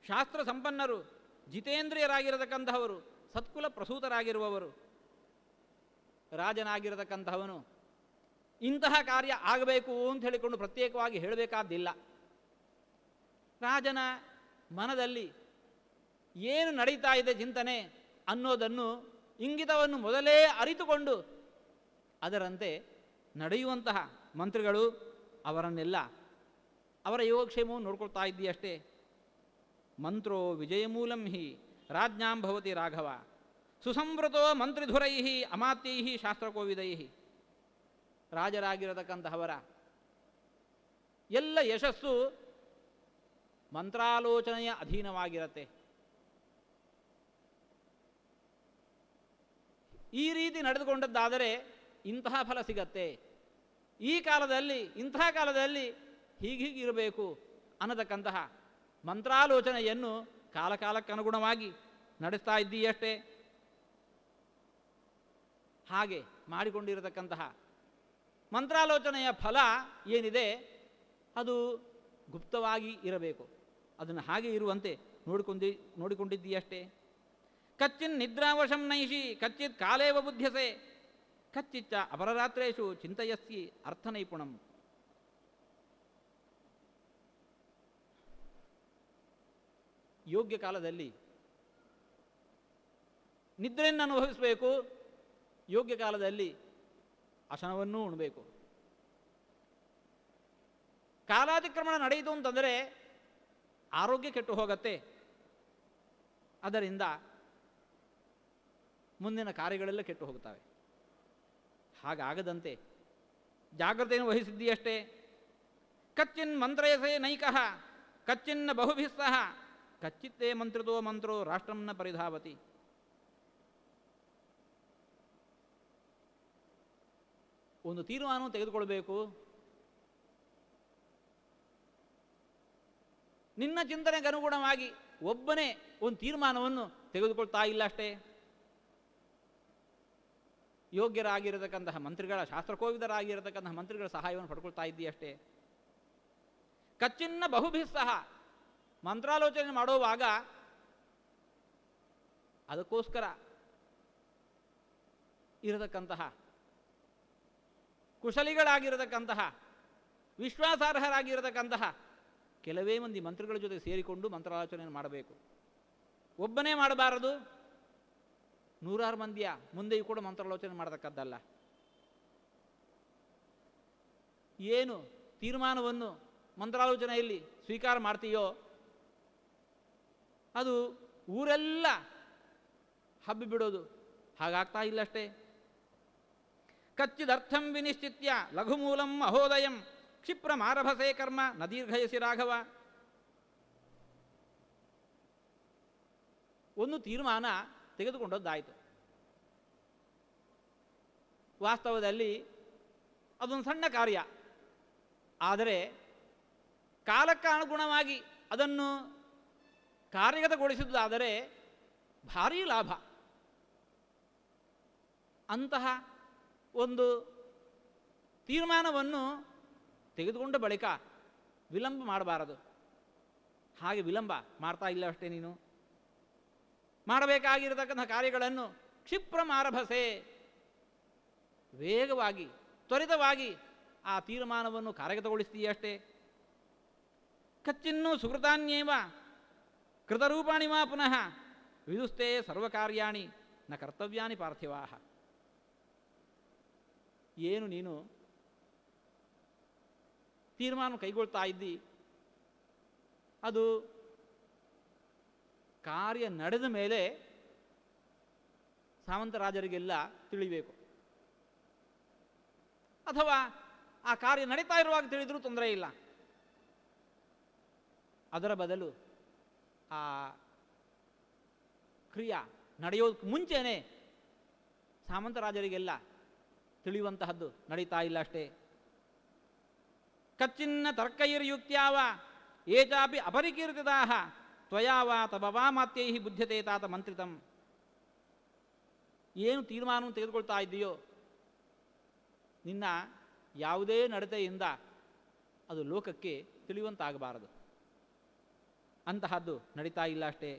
[SPEAKER 1] ಶಾಸ್ತ್ರ ಸಂಪನ್ನರು, ಜಿತೇಂದ್ರಿಯರಾಗಿರತಕ್ಕಂತಹವರು, ಸತ್ಕುಲ ಪ್ರಸೂತರಾಗಿರುವವರು. ರಾಜನಾಗಿರತಕ್ಕಂತಹವನು ಇಂತಹ ಕಾರ್ಯ ಆಗಬೇಕು ಅಂತ ಹೇಳಿಕೊಂಡು ಪ್ರತ್ಯೇಕವಾಗಿ ಹೇಳಬೇಕಾದ್ದಿಲ್ಲ. ರಾಜನ ಮನದಲ್ಲಿ ಏನು ನಡೀತಾ ಇದೆ ಚಿಂತನೆ ಅನ್ನೋದನ್ನು, ಇಂಗಿತವನ್ನು ಮೊದಲೇ ಅರಿತುಕೊಂಡು ಅದರಂತೆ ನಡೆಯುವಂತಹ ಮಂತ್ರಿಗಳು, ಅವರನ್ನೆಲ್ಲ ಅವರ ಯೋಗಕ್ಷೇಮವನ್ನು ನೋಡ್ಕೊಳ್ತಾ ಇದ್ದೀಯಷ್ಟೇ. ಮಂತ್ರೋ ವಿಜಯಮೂಲಂ ಹಿ ರಾಜ್ಞಾಂ ಭವತಿ ರಾಘವ ಸುಸಂವೃತೋ ಮಂತ್ರಿಧುರೈ ಅಮಾತ್ಯೈ ಶಾಸ್ತ್ರಕೋವಿದೈ. ರಾಜರಾಗಿರತಕ್ಕಂತಹವರ ಎಲ್ಲ ಯಶಸ್ಸು ಮಂತ್ರಾಲೋಚನೆಯ ಅಧೀನವಾಗಿರತ್ತೆ. ಈ ರೀತಿ ನಡೆದುಕೊಂಡದ್ದಾದರೆ ಇಂತಹ ಫಲ ಸಿಗತ್ತೆ, ಈ ಕಾಲದಲ್ಲಿ ಇಂತಹ ಕಾಲದಲ್ಲಿ ಹೀಗಿರಬೇಕು ಅನ್ನತಕ್ಕಂತಹ ಮಂತ್ರಾಲೋಚನೆಯನ್ನು ಕಾಲಕಾಲಕ್ಕನುಗುಣವಾಗಿ ನಡೆಸ್ತಾ ಇದ್ದೀಯಷ್ಟೇ. ಹಾಗೆ ಮಾಡಿಕೊಂಡಿರತಕ್ಕಂತಹ ಮಂತ್ರಾಲೋಚನೆಯ ಫಲ ಏನಿದೆ ಅದು ಗುಪ್ತವಾಗಿ ಇರಬೇಕು. ಅದನ್ನು ಹಾಗೆ ಇರುವಂತೆ ನೋಡಿಕೊಂಡಿದ್ದೀಯಷ್ಟೇ. ಕಚ್ಚಿನ್ ನಿದ್ರಾವಶಂ ನೈಷಿ ಕಚ್ಚಿತ್ ಕಾಲೇವ ಬುದ್ಧ್ಯಸೆ ಕಚ್ಚಿಚ್ಚ ಅಪರರಾತ್ರೇಶು ಚಿಂತಯಸ್ಸಿ ಅರ್ಥನೈಪುಣಂ. ಯೋಗ್ಯ ಕಾಲದಲ್ಲಿ ನಿದ್ರೆಯನ್ನು ಅನುಭವಿಸಬೇಕು, ಯೋಗ್ಯ ಕಾಲದಲ್ಲಿ ಅಶನವನ್ನೂ ಉಣಬೇಕು. ಕಾಲಾತಿಕ್ರಮಣ ನಡೆಯಿತು ಅಂತಂದರೆ ಆರೋಗ್ಯ ಕೆಟ್ಟು ಹೋಗತ್ತೆ. ಅದರಿಂದ ಮುಂದಿನ ಕಾರ್ಯಗಳೆಲ್ಲ ಕೆಟ್ಟು ಹೋಗುತ್ತವೆ. ಹಾಗಾಗದಂತೆ ಜಾಗ್ರತೆಯನ್ನು ವಹಿಸಿದ್ದೀಯಷ್ಟೇ. ಕಚ್ಚಿನ್ ಮಂತ್ರಯಸೆ ನೈಕಃ ಕಚ್ಚಿನ್ನ ಬಹುಭಿಸ್ಸಹ ಕಚ್ಚಿತ್ತೇ ಮಂತ್ರಿತೋ ಮಂತ್ರೋ ರಾಷ್ಟ್ರಂನ ಪರಿಧಾವತಿ. ಒಂದು ತೀರ್ಮಾನವನ್ನು ತೆಗೆದುಕೊಳ್ಬೇಕು. ನಿನ್ನ ಚಿಂತನೆಗೆ ಅನುಗುಣವಾಗಿ ಒಬ್ಬನೇ ಒಂದು ತೀರ್ಮಾನವನ್ನು ತೆಗೆದುಕೊಳ್ತಾ ಇಲ್ಲ ಅಷ್ಟೇ. ಯೋಗ್ಯರಾಗಿರತಕ್ಕಂತಹ ಮಂತ್ರಿಗಳ, ಶಾಸ್ತ್ರಕೋವಿದರಾಗಿರತಕ್ಕಂತಹ ಮಂತ್ರಿಗಳ ಸಹಾಯವನ್ನು ಪಡ್ಕೊಳ್ತಾ ಇದ್ದೀಯಷ್ಟೇ. ಕಚ್ಚಿನ್ನ ಬಹುಭಿಸ್ಸಹ ಮಂತ್ರಾಲೋಚನೆ ಮಾಡುವಾಗ ಅದಕ್ಕೋಸ್ಕರ ಇರತಕ್ಕಂತಹ ಕುಶಲಿಗಳಾಗಿರತಕ್ಕಂತಹ ವಿಶ್ವಾಸಾರ್ಹರಾಗಿರತಕ್ಕಂತಹ ಕೆಲವೇ ಮಂದಿ ಮಂತ್ರಿಗಳ ಜೊತೆ ಸೇರಿಕೊಂಡು ಮಂತ್ರಾಲೋಚನೆಯನ್ನು ಮಾಡಬೇಕು. ಒಬ್ಬನೇ ಮಾಡಬಾರದು, ನೂರಾರು ಮಂದಿಯ ಮುಂದೆಯೂ ಕೂಡ ಮಂತ್ರಾಲೋಚನೆ ಮಾಡತಕ್ಕದ್ದಲ್ಲ. ಏನು ತೀರ್ಮಾನವನ್ನು ಮಂತ್ರಾಲೋಚನೆಯಲ್ಲಿ ಸ್ವೀಕಾರ ಮಾಡ್ತೀಯೋ ಅದು ಊರೆಲ್ಲ ಹಬ್ಬಿಬಿಡೋದು ಹಾಗಾಗ್ತಾ ಇಲ್ಲಷ್ಟೇ. ಕಚ್ಚಿದರ್ಥಂ ವಿನಿಶ್ಚಿತ್ಯ ಲಘುಮೂಲಂ ಅಹೋದಯಂ ಕ್ಷಿಪ್ರಮಾರಭಸೆ ಕರ್ಮ ನ ದೀರ್ಘಯಸಿ ರಾಘವ. ಒಂದು ತೀರ್ಮಾನ ತೆಗೆದುಕೊಂಡದ್ದಾಯಿತು. ವಾಸ್ತವದಲ್ಲಿ ಅದೊಂದು ಸಣ್ಣ ಕಾರ್ಯ, ಆದರೆ ಕಾಲಕ್ಕೆ ಅನುಗುಣವಾಗಿ ಅದನ್ನು ಕಾರ್ಯಗತಗೊಳಿಸುವುದಾದರೆ ಭಾರೀ ಲಾಭ. ಅಂತಹ ಒಂದು ತೀರ್ಮಾನವನ್ನು ತೆಗೆದುಕೊಂಡ ಬಳಿಕ ವಿಳಂಬ ಮಾಡಬಾರದು. ಹಾಗೆ ವಿಳಂಬ ಮಾಡ್ತಾ ಇಲ್ಲ ಅಷ್ಟೇ. ನೀನು ಮಾಡಬೇಕಾಗಿರತಕ್ಕಂಥ ಕಾರ್ಯಗಳನ್ನು ಕ್ಷಿಪ್ರಮಾರಭಸೆ, ವೇಗವಾಗಿ ತ್ವರಿತವಾಗಿ ಆ ತೀರ್ಮಾನವನ್ನು ಕಾರ್ಯಗತಗೊಳಿಸ್ತೀಯಷ್ಟೇ. ಕಚ್ಚಿನ್ನೂ ಸುಕೃತಾನ್ಯೇವ ಕೃತರೂಪಾಣಿ ಮಾ ಪುನಃ ವಿದುಸ್ತೆ ಸರ್ವಕಾರ್ಯಾಣಿ ನ ಕರ್ತವ್ಯಾನಿ ಪಾರ್ಥಿವಾಹ. ಏನು ನೀನು ತೀರ್ಮಾನ ಕೈಗೊಳ್ತಾ ಇದ್ದಿ, ಅದು ಕಾರ್ಯ ನಡೆದ ಮೇಲೆ ಸಾಮಂತರಾಜರಿಗೆಲ್ಲ ತಿಳಿಬೇಕು, ಅಥವಾ ಆ ಕಾರ್ಯ ನಡೀತಾ ಇರುವಾಗ ತಿಳಿದರೂ ತೊಂದರೆ ಇಲ್ಲ. ಅದರ ಬದಲು ಆ ಕ್ರಿಯಾ ನಡೆಯೋದಕ್ಕೆ ಮುಂಚೆನೇ ಸಾಮಂತರಾಜರಿಗೆಲ್ಲ ತಿಳಿಯುವಂತಹದ್ದು ನಡೀತಾ ಇಲ್ಲ ಅಷ್ಟೇ. ಕಚ್ಚಿನ್ನ ತರ್ಕೈರ್ಯುಕ್ತ್ಯಾವ ಏಚಾಪಿ ಅಪರಿಕೀರ್ತಿತಾಹ ತ್ವಯಾವ ತಬವಾ ಮಾತ್ಯೈ ಬುದ್ಧತೆ ತಾತ ಮಂತ್ರಿತಂ. ಏನು ತೀರ್ಮಾನವನ್ನು ತೆಗೆದುಕೊಳ್ತಾ ಇದ್ದೀಯೋ ನಿನ್ನ ಯಾವುದೇ ನಡತೆಯಿಂದ ಅದು ಲೋಕಕ್ಕೆ ತಿಳಿಯುವಂತಾಗಬಾರದು. ಅಂತಹದ್ದು ನಡೀತಾ ಇಲ್ಲ ಅಷ್ಟೇ.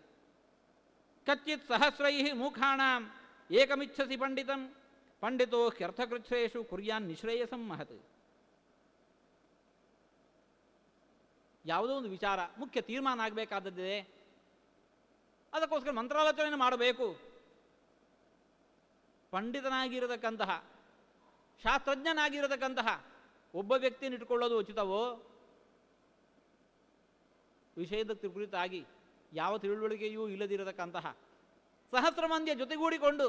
[SPEAKER 1] ಕಚ್ಚಿತ್ ಸಹಸ್ರೈ ಮೂಖಾಣಾಂ ಏಕಮಿಚ್ಛಸಿ ಪಂಡಿತಂ ಪಂಡಿತೋ ಹ್ಯರ್ಥಕೃಚ್ಛ್ರೇಷು ಕುರ್ಯಾನ್ ನಿಶ್ರೇಯಸಂ ಮಹತ್. ಯಾವುದೋ ಒಂದು ವಿಚಾರ ಮುಖ್ಯ ತೀರ್ಮಾನ ಆಗಬೇಕಾದದ್ದಿದೆ, ಅದಕ್ಕೋಸ್ಕರ ಮಂತ್ರಾಲೋಚನೆ ಮಾಡಬೇಕು. ಪಂಡಿತನಾಗಿರತಕ್ಕಂತಹ ಶಾಸ್ತ್ರಜ್ಞನಾಗಿರತಕ್ಕಂತಹ ಒಬ್ಬ ವ್ಯಕ್ತಿಯನ್ನು ಇಟ್ಟುಕೊಳ್ಳೋದು ಉಚಿತವೋ, ವಿಷಯದ ಕುರಿತಾಗಿ ಯಾವ ತಿಳುವಳಿಕೆಯೂ ಇಲ್ಲದಿರತಕ್ಕಂತಹ ಸಹಸ್ರ ಮಂದಿಯ ಜೊತೆಗೂಡಿಕೊಂಡು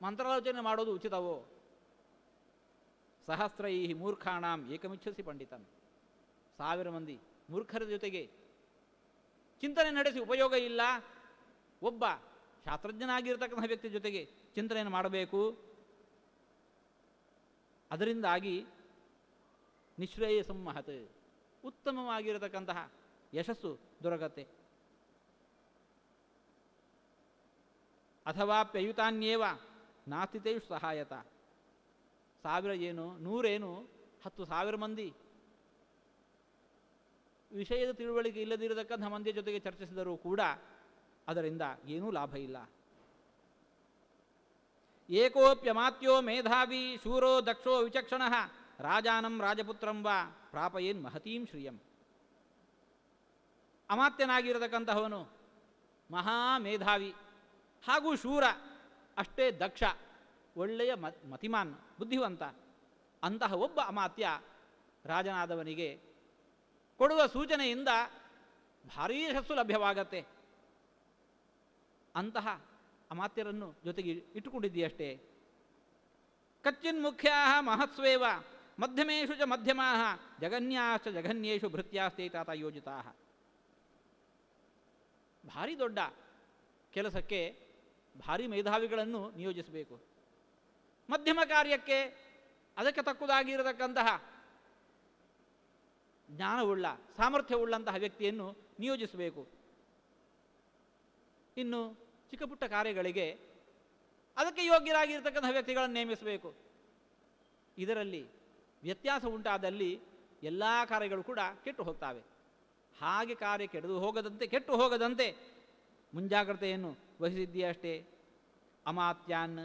[SPEAKER 1] ಮಂತ್ರಾಲೋಚನೆ ಮಾಡೋದು ಉಚಿತವೋ? ಸಹಸ್ರೈ ಮೂರ್ಖಾಣಾಂ ಏಕಮಿಚ್ಛಸಿ ಪಂಡಿತಂ. 1000 ಮಂದಿ ಮೂರ್ಖರ ಜೊತೆಗೆ ಚಿಂತನೆ ನಡೆಸಿ ಉಪಯೋಗ ಇಲ್ಲ. ಒಬ್ಬ ಶಾಸ್ತ್ರಜ್ಞನಾಗಿರ್ತಕ್ಕಂಥ ವ್ಯಕ್ತಿ ಜೊತೆಗೆ ಚಿಂತನೆಯನ್ನು ಮಾಡಬೇಕು. ಅದರಿಂದಾಗಿ ನಿಶ್ರೇಯಸಂ ಮಹತ್, ಉತ್ತಮವಾಗಿರತಕ್ಕಂತಹ ಯಶಸ್ಸು ದೊರಕತ್ತೆ. ಅಥವಾ ಪ್ಯಯುತಾನ್ಯೇವ ನಾಸ್ತಿತೇಷು ಸಹಾಯತ. 1000 ಏನು 100 ಏನು 10,000 ಮಂದಿ ವಿಷಯದ ತಿಳುವಳಿಕೆ ಇಲ್ಲದಿರತಕ್ಕಂಥ ಮಂದಿಯ ಜೊತೆಗೆ ಚರ್ಚಿಸಿದರೂ ಕೂಡ ಅದರಿಂದ ಏನೂ ಲಾಭ ಇಲ್ಲ. ಏಕೋಪ್ಯಮಾತ್ಯೋ ಮೇಧಾವಿ ಶೂರೋ ದಕ್ಷೋ ವಿಚಕ್ಷಣಃ ರಾಜಾನಂ ರಾಜಪುತ್ರಂ ವಾ ಪ್ರಾಪಯೇನ್ ಮಹತೀಂ ಶ್ರಿಯಂ. ಅಮಾತ್ಯನಾಗಿರತಕ್ಕಂತಹವನು ಮಹಾಮೇಧಾವಿ ಹಾಗೂ ಶೂರ, ಅಷ್ಟೇ ದಕ್ಷ, ಒಳ್ಳೆಯ ಮತಿಮಾನ್, ಬುದ್ಧಿವಂತ. ಅಂತಹ ಒಬ್ಬ ಅಮಾತ್ಯ ರಾಜನಾದವನಿಗೆ ಕೊಡುವ ಸೂಚನೆಯಿಂದ ಭಾರೀ ಯಶಸ್ಸು ಲಭ್ಯವಾಗತ್ತೆ. ಅಂತಹ ಅಮಾತ್ಯರನ್ನು ಜೊತೆಗೆ ಇಟ್ಟುಕೊಂಡಿದ್ದೀಯಷ್ಟೇ. ಕಚ್ಚಿನ್ ಮುಖ್ಯಾ ಮಹತ್ಸ್ವೇವ ಮಧ್ಯಮೇಶು ಚ ಮಧ್ಯಮಾ ಜಗನ್ಯಾಶ್ಚ ಜಘನ್ಯೇಷು ಭೃತ್ಯಾಸ್ತೆ ತಾತ ಯೋಜಿತಾ. ಭಾರಿ ದೊಡ್ಡ ಕೆಲಸಕ್ಕೆ ಭಾರಿ ಮೇಧಾವಿಗಳನ್ನು ನಿಯೋಜಿಸಬೇಕು. ಮಧ್ಯಮ ಕಾರ್ಯಕ್ಕೆ ಅದಕ್ಕೆ ತಕ್ಕುದಾಗಿರತಕ್ಕಂತಹ ಜ್ಞಾನವುಳ್ಳ ಸಾಮರ್ಥ್ಯವುಳ್ಳಂತಹ ವ್ಯಕ್ತಿಯನ್ನು ನಿಯೋಜಿಸಬೇಕು. ಇನ್ನು ಚಿಕ್ಕ ಪುಟ್ಟ ಕಾರ್ಯಗಳಿಗೆ ಅದಕ್ಕೆ ಯೋಗ್ಯರಾಗಿರ್ತಕ್ಕಂಥ ವ್ಯಕ್ತಿಗಳನ್ನು ನೇಮಿಸಬೇಕು. ಇದರಲ್ಲಿ ವ್ಯತ್ಯಾಸ ಉಂಟಾದಲ್ಲಿ ಎಲ್ಲ ಕಾರ್ಯಗಳು ಕೂಡ ಕೆಟ್ಟು ಹೋಗ್ತವೆ. ಹಾಗೆ ಕಾರ್ಯ ಕೆಟ್ಟು ಹೋಗದಂತೆ ಮುಂಜಾಗ್ರತೆಯನ್ನು ವಹಿಸಿದ್ದೀಯಷ್ಟೇ. ಅಮಾತ್ಯಾನ್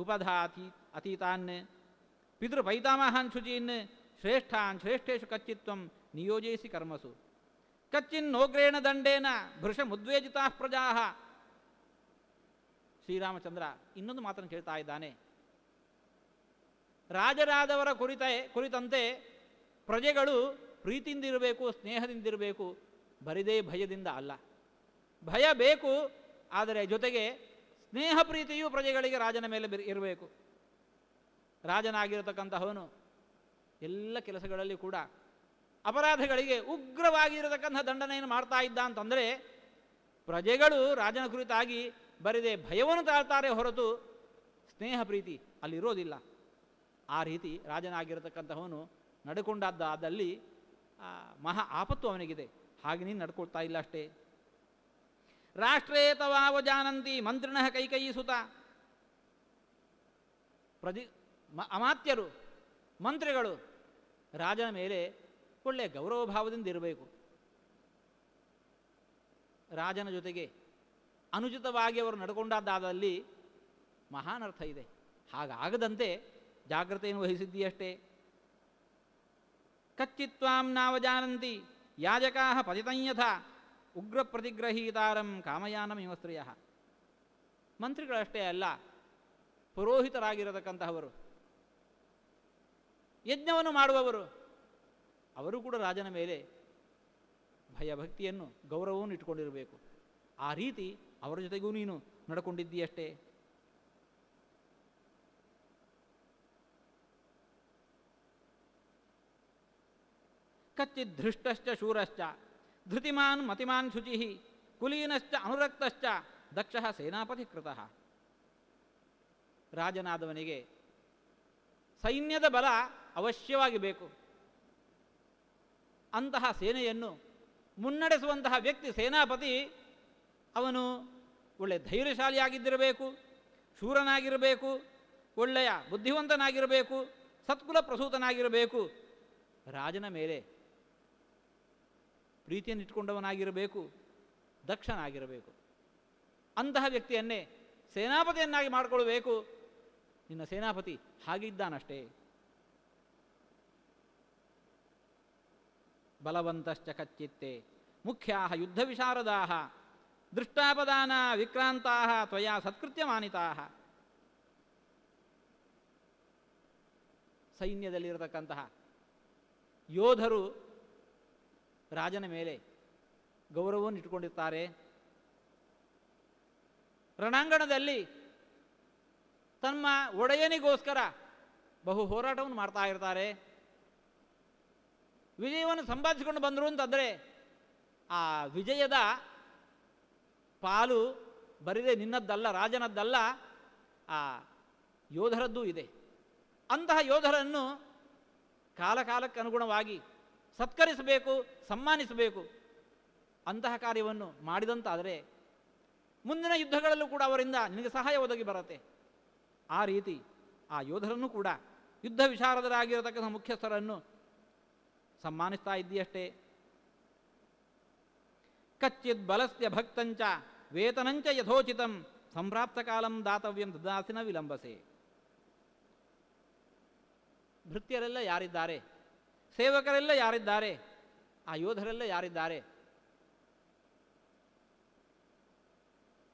[SPEAKER 1] ಉಪಧಾತಿ ಅತೀತಾನ್ ಪಿತೃಪೈತಾಮಹಾನ್ ಶುಚೀನ್ ಶ್ರೇಷ್ಠಾನ್ ಶ್ರೇಷ್ಠೇಶು ಕಚ್ಚಿತ್ವಂ ನಿಯೋಜಯಿಸಿ ಕರ್ಮಸು ಕಚ್ಚಿನ್ನೋಗ್ರೇಣ ದಂಡೇನ ಭೃಶ ಮುದ್ವೇಜಿತಾ ಪ್ರಜಾ. ಶ್ರೀರಾಮಚಂದ್ರ ಇನ್ನೊಂದು ಮಾತನ್ನು ಕೇಳ್ತಾ ಇದ್ದಾನೆ. ರಾಜರಾದವರ ಕುರಿತಂತೆ ಪ್ರಜೆಗಳು ಪ್ರೀತಿಯಿಂದಿರಬೇಕು, ಸ್ನೇಹದಿಂದಿರಬೇಕು, ಬರಿದೇ ಭಯದಿಂದ ಅಲ್ಲ. ಭಯ ಬೇಕು, ಆದರೆ ಜೊತೆಗೆ ಸ್ನೇಹ ಪ್ರೀತಿಯೂ ಪ್ರಜೆಗಳಿಗೆ ರಾಜನ ಮೇಲೆ ಇರಬೇಕು. ರಾಜನಾಗಿರತಕ್ಕಂತಹವನು ಎಲ್ಲ ಕೆಲಸಗಳಲ್ಲಿ ಕೂಡ ಅಪರಾಧಗಳಿಗೆ ಉಗ್ರವಾಗಿರತಕ್ಕಂಥ ದಂಡನೆಯನ್ನು ಮಾಡ್ತಾ ಇದ್ದ ಅಂತಂದರೆ ಪ್ರಜೆಗಳು ರಾಜನ ಕುರಿತಾಗಿ ಬರಿದೆ ಭಯವನ್ನು ತಾಳ್ತಾರೆ ಹೊರತು ಸ್ನೇಹ ಪ್ರೀತಿ ಅಲ್ಲಿರೋದಿಲ್ಲ. ಆ ರೀತಿ ರಾಜನಾಗಿರತಕ್ಕಂತಹವನು ನಡ್ಕೊಂಡಾದಲ್ಲಿ ಮಹಾ ಆಪತ್ತು ಅವನಿಗಿದೆ. ಹಾಗೆ ನೀನು ನಡ್ಕೊಳ್ತಾ ಇಲ್ಲ ಅಷ್ಟೇ. ರಾಷ್ಟ್ರೇ ತವಾವ ಜಾನಂತಿ ಮಂತ್ರಿಣಃ ಕೈಕಯಿ ಸುತ. ಅಮಾತ್ಯರು ಮಂತ್ರಿಗಳು ರಾಜನ ಮೇಲೆ ಒಳ್ಳೆಯ ಗೌರವ ಭಾವದಿಂದ ಇರಬೇಕು. ರಾಜನ ಜೊತೆಗೆ ಅನುಚಿತವಾಗಿ ಅವರು ನಡ್ಕೊಂಡಾದಲ್ಲಿ ಮಹಾನ್ ಅರ್ಥ ಇದೆ. ಹಾಗಾಗದಂತೆ ಜಾಗ್ರತೆಯನ್ನು ವಹಿಸಿದ್ದೀಯಷ್ಟೇ. ಕಚ್ಚಿತ್ವಾಂ ನಾವಜಾನಂತಿ ಯಾಜಕಾ ಪತಿತಂಯಥ ಉಗ್ರ ಪ್ರತಿಗ್ರಹೀತಾರಂ ಕಾಮಯಾನಂ ಇವ ಸ್ತ್ರೀಯ. ಮಂತ್ರಿಗಳಷ್ಟೇ ಅಲ್ಲ, ಪುರೋಹಿತರಾಗಿರತಕ್ಕಂತಹವರು, ಯಜ್ಞವನ್ನು ಮಾಡುವವರು, ಅವರು ಕೂಡ ರಾಜನ ಮೇಲೆ ಭಯಭಕ್ತಿಯನ್ನು ಗೌರವವನ್ನು ಇಟ್ಕೊಂಡಿರಬೇಕು. ಆ ರೀತಿ ಅವರ ಜೊತೆಗೂ ನೀನು ನಡ್ಕೊಂಡಿದ್ದೀಯಷ್ಟೇ. ಕಚ್ಚಿತ್ ಧೃಷ್ಟಶ್ಚ ಶೂರಶ್ಚ ಧೃತಿಮಾನ್ ಮತಿಮಾನ್ ಶುಚಿ ಕುಲೀನಶ್ಚ ಅನುರಕ್ತಶ್ಚ ದಕ್ಷ ಸೇನಾಪತಿ ಕೃತಃ. ರಾಜನಾದವನಿಗೆ ಸೈನ್ಯದ ಬಲ ಅವಶ್ಯವಾಗಿ ಬೇಕು. ಅಂತಹ ಸೇನೆಯನ್ನು ಮುನ್ನಡೆಸುವಂತಹ ವ್ಯಕ್ತಿ ಸೇನಾಪತಿ ಅವನು ಒಳ್ಳೆಯ ಧೈರ್ಯಶಾಲಿಯಾಗಿದ್ದಿರಬೇಕು, ಶೂರನಾಗಿರಬೇಕು, ಒಳ್ಳೆಯ ಬುದ್ಧಿವಂತನಾಗಿರಬೇಕು, ಸತ್ಕುಲ ಪ್ರಸೂತನಾಗಿರಬೇಕು, ರಾಜನ ಮೇಲೆ ಪ್ರೀತಿಯನ್ನು ಇಟ್ಕೊಂಡವನಾಗಿರಬೇಕು, ದಕ್ಷನಾಗಿರಬೇಕು. ಅಂತಹ ವ್ಯಕ್ತಿಯನ್ನೇ ಸೇನಾಪತಿಯನ್ನಾಗಿ ಮಾಡಿಕೊಳ್ಳಬೇಕು. ನಿನ್ನ ಸೇನಾಪತಿ ಹಾಗಿದ್ದಾನಷ್ಟೇ. ಬಲವಂತಶ್ಚ ಕಚ್ಚಿತ್ತೆ ಮುಖ್ಯಾ ಯುದ್ಧ ವಿಶಾರದಾ ದೃಷ್ಟಾಪದಾನ ವಿಕ್ರಾಂತಾ ತ್ವಯಾ ಸತ್ಕೃತ್ಯ ಮಾನಿತಾ. ಸೈನ್ಯದಲ್ಲಿರತಕ್ಕಂತಹ ಯೋಧರು ರಾಜನ ಮೇಲೆ ಗೌರವವನ್ನು ಇಟ್ಟುಕೊಂಡಿರ್ತಾರೆ. ರಣಾಂಗಣದಲ್ಲಿ ತಮ್ಮ ಒಡೆಯನಿಗೋಸ್ಕರ ಬಹು ಹೋರಾಟವನ್ನು ಮಾಡ್ತಾ ಇರ್ತಾರೆ. ವಿಜಯವನ್ನು ಸಂಪಾದಿಸಿಕೊಂಡು ಬಂದರು ಅಂತಂದರೆ ಆ ವಿಜಯದ ಪಾಲು ಬರಿದೆ ನಿನ್ನದ್ದಲ್ಲ, ರಾಜನದ್ದಲ್ಲ, ಆ ಯೋಧರದ್ದೂ ಇದೆ. ಅಂತಹ ಯೋಧರನ್ನು ಕಾಲಕಾಲಕ್ಕೆ ಅನುಗುಣವಾಗಿ ಸತ್ಕರಿಸಬೇಕು, ಸನ್ಮಾನಿಸಬೇಕು. ಅಂತಹ ಕಾರ್ಯವನ್ನು ಮಾಡಿದಂತಾದರೆ ಮುಂದಿನ ಯುದ್ಧಗಳಲ್ಲೂ ಕೂಡ ಅವರಿಂದ ನಿನಗೆ ಸಹಾಯ ಒದಗಿ ಬರುತ್ತೆ. ಆ ರೀತಿ ಆ ಯೋಧರನ್ನು ಕೂಡ ಯುದ್ಧ ವಿಶಾರದರಾಗಿರತಕ್ಕಂಥ ಮುಖ್ಯಸ್ಥರನ್ನು ಸನ್ಮಾನಿಸ್ತಾ ಇದ್ದೀಯಷ್ಟೇ. ಕಚ್ಚಿದ್ ಬಲಸ್ಯ ಭಕ್ತಂಚ ವೇತನಂಚ ಯಥೋಚಿತಂ ಸಂಪ್ರಾಪ್ತ ಕಾಲಂ ದಾತವ್ಯಂ ದದಾಸಿನ ವಿಲಂಬಸೆ. ಭೃತ್ಯರೆಲ್ಲ ಯಾರಿದ್ದಾರೆ, ಸೇವಕರೆಲ್ಲ ಯಾರಿದ್ದಾರೆ, ಆ ಯೋಧರೆಲ್ಲ ಯಾರಿದ್ದಾರೆ,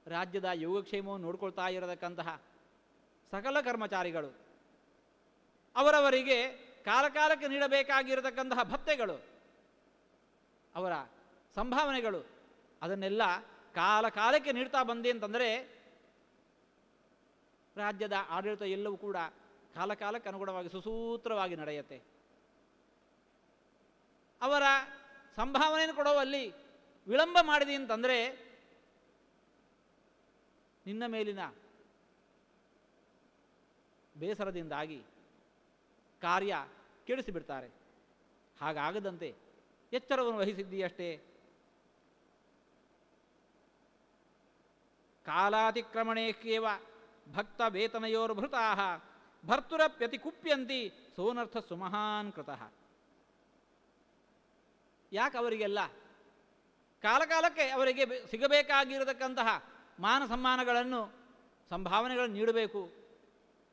[SPEAKER 1] ರಾಜ್ಯದ ಯೋಗಕ್ಷೇಮವನ್ನು ನೋಡ್ಕೊಳ್ತಾ ಇರತಕ್ಕಂತಹ ಸಕಲ ಕರ್ಮಚಾರಿಗಳು, ಅವರವರಿಗೆ ಕಾಲಕಾಲಕ್ಕೆ ನೀಡಬೇಕಾಗಿರತಕ್ಕಂತಹ ಭತ್ಯೆಗಳು, ಅವರ ಸಂಭಾವನೆಗಳು, ಅದನ್ನೆಲ್ಲ ಕಾಲಕಾಲಕ್ಕೆ ನೀಡ್ತಾ ಬಂದೆ ಅಂತಂದರೆ ರಾಜ್ಯದ ಆಡಳಿತ ಎಲ್ಲವೂ ಕೂಡ ಕಾಲಕಾಲಕ್ಕೆ ಅನುಗುಣವಾಗಿ ಸುಸೂತ್ರವಾಗಿ ನಡೆಯುತ್ತೆ. ಅವರ ಸಂಭಾವನೆಯನ್ನು ಕೊಡುವಲ್ಲಿ ವಿಳಂಬ ಮಾಡಿದೆ ಅಂತಂದರೆ ನಿನ್ನ ಮೇಲಿನ ಬೇಸರದಿಂದಾಗಿ ಕಾರ್ಯ ಕೆಡಿಸಿಬಿಡ್ತಾರೆ. ಹಾಗಾಗದಂತೆ ಎಚ್ಚರವನ್ನು ವಹಿಸಿದ್ದೀಯಷ್ಟೇ. ಕಾಲಾತಿಕ್ರಮಣೇಕ್ಯೇವ ಭಕ್ತ ವೇತನಯೋರ್ಭೃತಾ ಭರ್ತುರಪ್ಯತಿ ಕುಪ್ಯಂತಿ ಸೋನರ್ಥ ಸುಮಹಾನ್ ಕೃತಃ. ಯಾಕೆ ಅವರಿಗೆಲ್ಲ ಕಾಲಕಾಲಕ್ಕೆ ಅವರಿಗೆ ಸಿಗಬೇಕಾಗಿರತಕ್ಕಂತಹ ಮಾನ ಸಮ್ಮಾನಗಳನ್ನು, ಸಂಭಾವನೆಗಳನ್ನು ನೀಡಬೇಕು.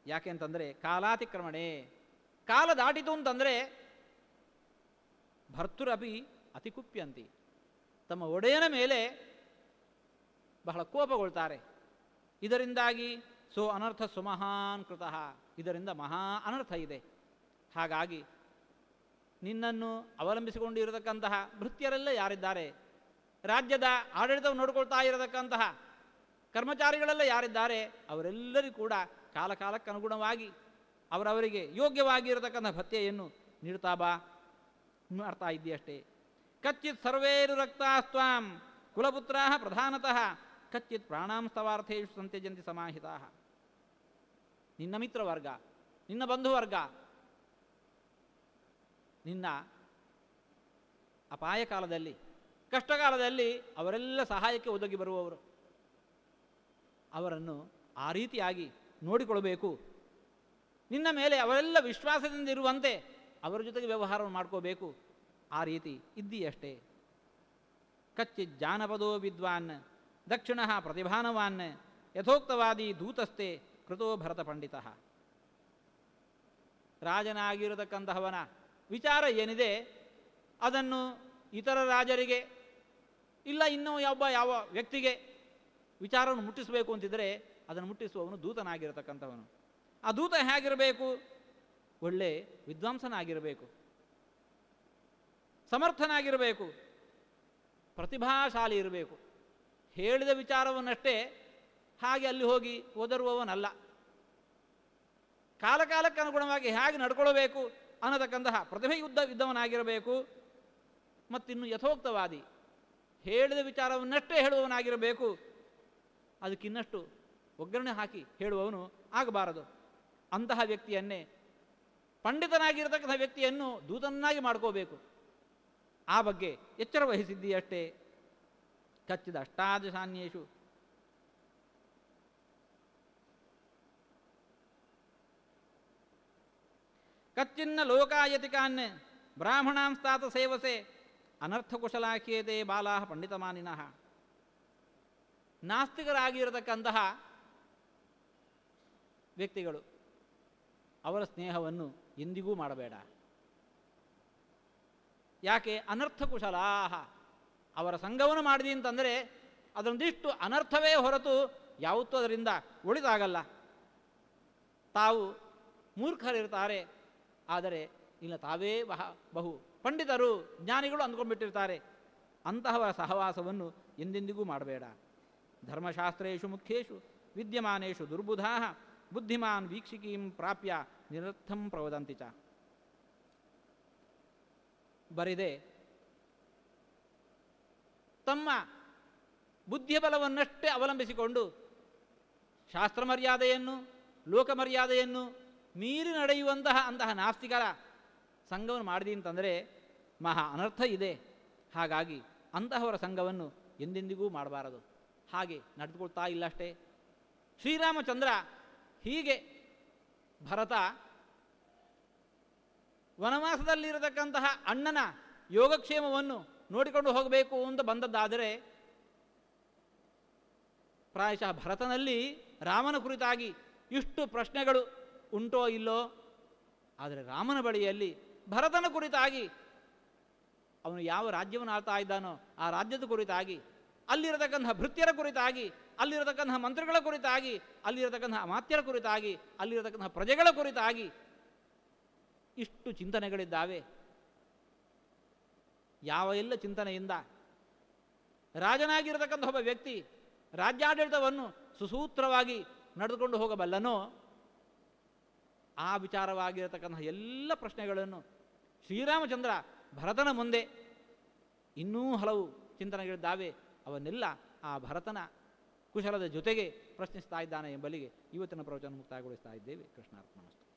[SPEAKER 1] ಯಾಕೆ ಅಂತಂದರೆ ಕಾಲಾತಿಕ್ರಮಣೆ, ಕಾಲ ದಾಟಿತು ಅಂತಂದರೆ ಭರ್ತುರಪಿ ಅತಿಕುಪ್ಯಂತಿ, ತಮ್ಮ ಒಡೆಯನ ಮೇಲೆ ಬಹಳ ಕೋಪಗೊಳ್ತಾರೆ. ಇದರಿಂದಾಗಿ ಅನರ್ಥ ಸುಮಹಾನ್ ಕೃತಃ, ಇದರಿಂದ ಮಹಾ ಅನರ್ಥ ಇದೆ. ಹಾಗಾಗಿ ನಿನ್ನನ್ನು ಅವಲಂಬಿಸಿಕೊಂಡಿರತಕ್ಕಂತಹ ಭೃತ್ಯರೆಲ್ಲ ಯಾರಿದ್ದಾರೆ, ರಾಜ್ಯದ ಆಡಳಿತವನ್ನು ನೋಡಿಕೊಳ್ತಾ ಇರತಕ್ಕಂತಹ ಕರ್ಮಚಾರಿಗಳೆಲ್ಲ ಯಾರಿದ್ದಾರೆ, ಅವರೆಲ್ಲರಿಗೂ ಕೂಡ ಕಾಲಕಾಲಕ್ಕನುಗುಣವಾಗಿ ಅವರವರಿಗೆ ಯೋಗ್ಯವಾಗಿರತಕ್ಕಂಥ ಭತ್ಯೆಯನ್ನು ನೀಡ್ತಾ ಬಾ. ಮಾಡ್ತಾ ಇದ್ದೀಯಷ್ಟೇ. ಕಚ್ಚಿತ್ ಸರ್ವೇರು ರಕ್ತಾಸ್ತ್ವಾಂ ಕುಲಪುತ್ರಾ ಪ್ರಧಾನತಃ ಕಚ್ಚಿತ್ ಪ್ರಾಣಾಂಸ್ತವಾರ್ಥೇಷು ಸಂತ್ಯಜಂತಿ ಸಮಾಹಿತಾ. ನಿನ್ನ ಮಿತ್ರವರ್ಗ, ನಿನ್ನ ಬಂಧುವರ್ಗ, ನಿನ್ನ ಅಪಾಯ ಕಾಲದಲ್ಲಿ, ಕಷ್ಟಕಾಲದಲ್ಲಿ ಅವರೆಲ್ಲ ಸಹಾಯಕ್ಕೆ ಒದಗಿ ಬರುವವರು. ಅವರನ್ನು ಆ ರೀತಿಯಾಗಿ ನೋಡಿಕೊಳ್ಳಬೇಕು. ನಿನ್ನ ಮೇಲೆ ಅವರೆಲ್ಲ ವಿಶ್ವಾಸದಿಂದ ಇರುವಂತೆ ಅವರ ಜೊತೆಗೆ ವ್ಯವಹಾರವನ್ನು ಮಾಡ್ಕೋಬೇಕು. ಆ ರೀತಿ ಇದ್ದೀಯಷ್ಟೇ. ಕಚ್ಚಿತ್ ಜಾನಪದೋ ವಿದ್ವಾನ್ ದಕ್ಷಿಣ ಪ್ರತಿಭಾನವಾನ್ ಯಥೋಕ್ತವಾದಿ ದೂತಸ್ಥೆ ಕೃತೋ ಭರತ ಪಂಡಿತ. ರಾಜನಾಗಿರತಕ್ಕಂತಹವನ ವಿಚಾರ ಏನಿದೆ ಅದನ್ನು ಇತರ ರಾಜರಿಗೆ ಇಲ್ಲ ಇನ್ನೂ ಯಾವ ವ್ಯಕ್ತಿಗೆ ವಿಚಾರವನ್ನು ಮುಟ್ಟಿಸಬೇಕು ಅಂತಿದ್ದರೆ ಅದನ್ನು ಮುಟ್ಟಿಸುವವನು ದೂತನಾಗಿರತಕ್ಕಂಥವನು. ಆ ದೂತ ಹೇಗಿರಬೇಕು? ಒಳ್ಳೆ ವಿದ್ವಾಂಸನಾಗಿರಬೇಕು, ಸಮರ್ಥನಾಗಿರಬೇಕು, ಪ್ರತಿಭಾಶಾಲಿ ಇರಬೇಕು. ಹೇಳಿದ ವಿಚಾರವನ್ನಷ್ಟೇ ಹಾಗೆ ಅಲ್ಲಿ ಹೋಗಿ ಓದರುವವನಲ್ಲ. ಕಾಲಕಾಲಕ್ಕೆ ಅನುಗುಣವಾಗಿ ಹೇಗೆ ನಡ್ಕೊಳ್ಬೇಕು ಅನ್ನತಕ್ಕಂತಹ ಇದ್ದವನಾಗಿರಬೇಕು. ಮತ್ತಿನ್ನು ಯಥೋಕ್ತವಾದಿ, ಹೇಳಿದ ವಿಚಾರವನ್ನಷ್ಟೇ ಹೇಳುವವನಾಗಿರಬೇಕು. ಅದಕ್ಕಿನ್ನಷ್ಟು ಒಗ್ಗರಣೆ ಹಾಕಿ ಹೇಳುವವನು ಆಗಬಾರದು. ಅಂತಹ ವ್ಯಕ್ತಿಯನ್ನೇ, ಪಂಡಿತನಾಗಿರತಕ್ಕಂಥ ವ್ಯಕ್ತಿಯನ್ನು ದೂತನಾಗಿ ಮಾಡ್ಕೋಬೇಕು. ಆ ಬಗ್ಗೆ ಎಚ್ಚರ ವಹಿಸಿದ್ದೀಯಷ್ಟೇ. ಕಚ್ಚಿದ ಅಷ್ಟಾದಶಾನ್ಯೇಷು ಕಚ್ಚಿನ್ನ ಲೋಕಾಯತಿಕಾನ್ ಬ್ರಾಹ್ಮಣಾಂಸ್ತಾತ ಸೇವಸೆ ಅನರ್ಥಕುಶಲಾಖ್ಯೇತೆ ಬಾಲಾ ಪಂಡಿತಮಾನಿನಃ. ನಾಸ್ತಿಕರಾಗಿರತಕ್ಕಂತಹ ವ್ಯಕ್ತಿಗಳು, ಅವರ ಸ್ನೇಹವನ್ನು ಎಂದಿಗೂ ಮಾಡಬೇಡ. ಯಾಕೆ? ಅನರ್ಥಕುಶಲಾಹ, ಅವರ ಸಂಘವನ್ನು ಮಾಡಿದಿ ಅಂತಂದರೆ ಅದರೊಂದಿಷ್ಟು ಅನರ್ಥವೇ ಹೊರತು ಯಾವತ್ತೂ ಅದರಿಂದ ಒಳಿತಾಗಲ್ಲ. ತಾವು ಮೂರ್ಖರಿರ್ತಾರೆ, ಆದರೆ ಇಲ್ಲ ತಾವೇ ಬಹು ಪಂಡಿತರು ಜ್ಞಾನಿಗಳು ಅಂದ್ಕೊಂಡ್ಬಿಟ್ಟಿರ್ತಾರೆ. ಅಂತಹವರ ಸಹವಾಸವನ್ನು ಎಂದೆಂದಿಗೂ ಮಾಡಬೇಡ. ಧರ್ಮಶಾಸ್ತ್ರೇಷು ಮುಖ್ಯೇಷು ವಿದ್ಯಮಾನೇಷು ದುರ್ಬುಧಾ ಬುದ್ಧಿಮಾನ್ ವೀಕ್ಷಿಕೀಂ ಪ್ರಾಪ್ಯ ನಿರರ್ಥಂ ಪ್ರವದಂತಿ ಚ. ಬರಿದೆ ತಮ್ಮ ಬುದ್ಧಿಯ ಬಲವನ್ನಷ್ಟೇ ಅವಲಂಬಿಸಿಕೊಂಡು ಶಾಸ್ತ್ರ ಮರ್ಯಾದೆಯನ್ನು, ಲೋಕ ಮರ್ಯಾದೆಯನ್ನು ಮೀರಿ ನಡೆಯುವಂತಹ ನಾಸ್ತಿಕರ ಸಂಘವನ್ನು ಮಾಡಿದಿ ಅಂತಂದರೆ ಮಹಾ ಅನರ್ಥ ಇದೆ. ಹಾಗಾಗಿ ಅಂತಹವರ ಸಂಘವನ್ನು ಎಂದೆಂದಿಗೂ ಮಾಡಬಾರದು. ಹಾಗೆ ನಡೆದುಕೊಳ್ತಾ ಇಲ್ಲ ಅಷ್ಟೇ. ಶ್ರೀರಾಮಚಂದ್ರ ಹೀಗೆ ಭರತ ವನವಾಸದಲ್ಲಿರತಕ್ಕಂತಹ ಅಣ್ಣನ ಯೋಗಕ್ಷೇಮವನ್ನು ನೋಡಿಕೊಂಡು ಹೋಗಬೇಕು ಅಂತ ಬಂದದ್ದಾದರೆ ಪ್ರಾಯಶಃ ಭರತನಲ್ಲಿ ರಾಮನ ಕುರಿತಾಗಿ ಇಷ್ಟು ಪ್ರಶ್ನೆಗಳು ಉಂಟೋ ಇಲ್ಲೋ, ಆದರೆ ರಾಮನ ಬಳಿಯಲ್ಲಿ ಭರತನ ಕುರಿತಾಗಿ, ಅವನು ಯಾವ ರಾಜ್ಯವನ್ನು ಆಳ್ತಾ ಇದ್ದಾನೋ ಆ ರಾಜ್ಯದ ಕುರಿತಾಗಿ, ಅಲ್ಲಿರತಕ್ಕಂತಹ ಭೃತ್ಯರ ಕುರಿತಾಗಿ, ಅಲ್ಲಿರತಕ್ಕಂತಹ ಮಂತ್ರಿಗಳ ಕುರಿತಾಗಿ, ಅಲ್ಲಿರತಕ್ಕಂತಹ ಅಮಾತ್ಯರ ಕುರಿತಾಗಿ, ಅಲ್ಲಿರತಕ್ಕಂತಹ ಪ್ರಜೆಗಳ ಕುರಿತಾಗಿ ಇಷ್ಟು ಚಿಂತನೆಗಳಿದ್ದಾವೆ. ಯಾವ ಎಲ್ಲ ಚಿಂತನೆಯಿಂದ ರಾಜನಾಗಿರತಕ್ಕಂಥ ಒಬ್ಬ ವ್ಯಕ್ತಿ ರಾಜ್ಯಾಡಳಿತವನ್ನು ಸುಸೂತ್ರವಾಗಿ ನಡೆದುಕೊಂಡು ಹೋಗಬಲ್ಲನೋ ಆ ವಿಚಾರವಾಗಿರತಕ್ಕಂತಹ ಎಲ್ಲ ಪ್ರಶ್ನೆಗಳನ್ನು ಶ್ರೀರಾಮಚಂದ್ರ ಭರತನ ಮುಂದೆ ಇನ್ನೂ ಹಲವು ಚಿಂತನೆಗಳಿದ್ದಾವೆ. ಅವನ್ನೆಲ್ಲ ಆ ಭರತನ ಕುಶಲದ ಜೊತೆಗೆ ಪ್ರಶ್ನಿಸ್ತಾ ಇದ್ದಾನೆ ಎಂಬಲ್ಲಿಗೆ ಇವತ್ತಿನ ಪ್ರವಚನ ಮುಕ್ತಾಯಗೊಳಿಸ್ತಾ ಇದ್ದೇವೆ. ಕೃಷ್ಣಾರ್ಪಣಮಸ್ತು.